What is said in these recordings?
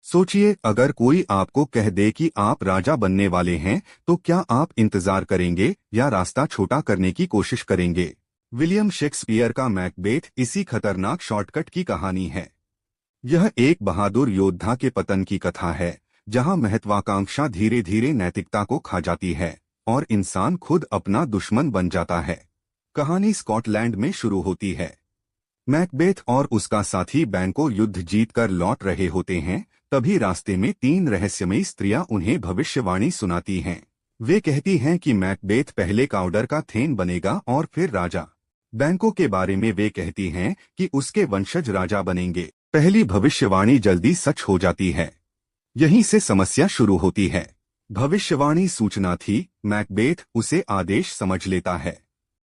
सोचिए, अगर कोई आपको कह दे कि आप राजा बनने वाले हैं, तो क्या आप इंतजार करेंगे या रास्ता छोटा करने की कोशिश करेंगे? विलियम शेक्सपियर का मैकबेथ इसी खतरनाक शॉर्टकट की कहानी है। यह एक बहादुर योद्धा के पतन की कथा है, जहां महत्वाकांक्षा धीरे धीरे नैतिकता को खा जाती है और इंसान खुद अपना दुश्मन बन जाता है। कहानी स्कॉटलैंड में शुरू होती है। मैकबेथ और उसका साथी बैंको युद्ध जीतकर लौट रहे होते हैं। तभी रास्ते में तीन रहस्यमयी स्त्रियां उन्हें भविष्यवाणी सुनाती हैं। वे कहती हैं कि मैकबेथ पहले काउडर का थेन बनेगा और फिर राजा। बैंको के बारे में वे कहती हैं कि उसके वंशज राजा बनेंगे। पहली भविष्यवाणी जल्दी सच हो जाती है। यहीं से समस्या शुरू होती है। भविष्यवाणी सूचना थी, मैकबेथ उसे आदेश समझ लेता है।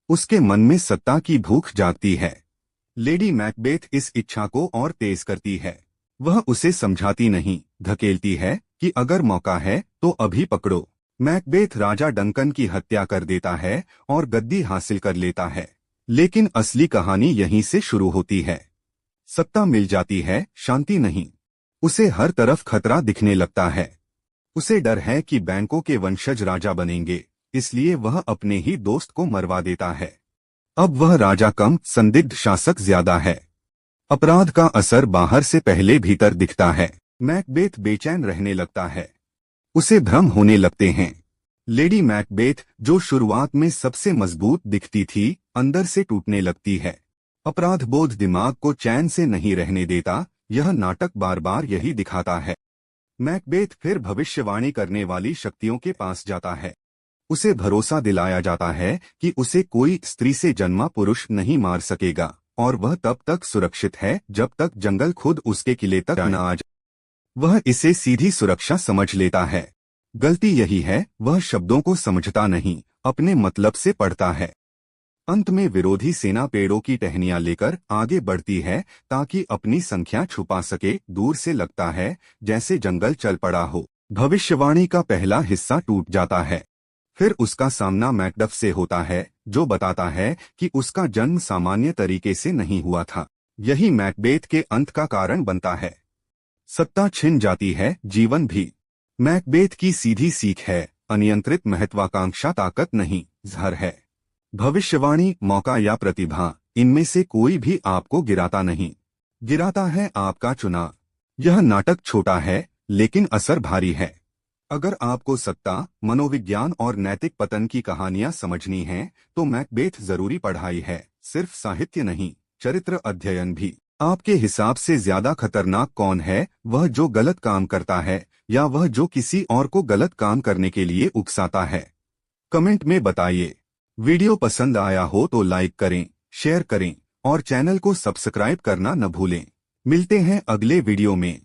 उसके मन में सत्ता की भूख जागती है। लेडी मैकबेथ इस इच्छा को और तेज करती है। वह उसे समझाती नहीं, धकेलती है कि अगर मौका है तो अभी पकड़ो। मैकबेथ राजा डंकन की हत्या कर देता है और गद्दी हासिल कर लेता है। लेकिन असली कहानी यहीं से शुरू होती है। सत्ता मिल जाती है, शांति नहीं। उसे हर तरफ खतरा दिखने लगता है। उसे डर है कि बैंकों के वंशज राजा बनेंगे, इसलिए वह अपने ही दोस्त को मरवा देता है। अब वह राजा कम, संदिग्ध शासक ज्यादा है। अपराध का असर बाहर से पहले भीतर दिखता है। मैकबेथ बेचैन रहने लगता है। उसे भ्रम होने लगते हैं। लेडी मैकबेथ, जो शुरुआत में सबसे मजबूत दिखती थी, अंदर से टूटने लगती है। अपराध बोध दिमाग को चैन से नहीं रहने देता। यह नाटक बार बार यही दिखाता है। मैकबेथ फिर भविष्यवाणी करने वाली शक्तियों के पास जाता है। उसे भरोसा दिलाया जाता है कि उसे कोई स्त्री से जन्मा पुरुष नहीं मार सकेगा और वह तब तक सुरक्षित है जब तक जंगल खुद उसके किले तक न आ जाए। वह इसे सीधी सुरक्षा समझ लेता है। गलती यही है, वह शब्दों को समझता नहीं, अपने मतलब से पढ़ता है। अंत में विरोधी सेना पेड़ों की टहनियां लेकर आगे बढ़ती है ताकि अपनी संख्या छुपा सके। दूर से लगता है जैसे जंगल चल पड़ा हो। भविष्यवाणी का पहला हिस्सा टूट जाता है। फिर उसका सामना मैकडफ से होता है, जो बताता है कि उसका जन्म सामान्य तरीके से नहीं हुआ था। यही मैकबेथ के अंत का कारण बनता है। सत्ता छिन जाती है, जीवन भी। मैकबेथ की सीधी सीख है, अनियंत्रित महत्वाकांक्षा ताकत नहीं, जहर है। भविष्यवाणी, मौका या प्रतिभा, इनमें से कोई भी आपको गिराता नहीं। गिराता है आपका चुनाव। यह नाटक छोटा है, लेकिन असर भारी है। अगर आपको सत्ता, मनोविज्ञान और नैतिक पतन की कहानियां समझनी हैं, तो मैकबेथ जरूरी पढ़ाई है। सिर्फ साहित्य नहीं, चरित्र अध्ययन भी। आपके हिसाब से ज्यादा खतरनाक कौन है, वह जो गलत काम करता है या वह जो किसी और को गलत काम करने के लिए उकसाता है? कमेंट में बताइए। वीडियो पसंद आया हो तो लाइक करें, शेयर करें और चैनल को सब्सक्राइब करना न भूलें। मिलते हैं अगले वीडियो में।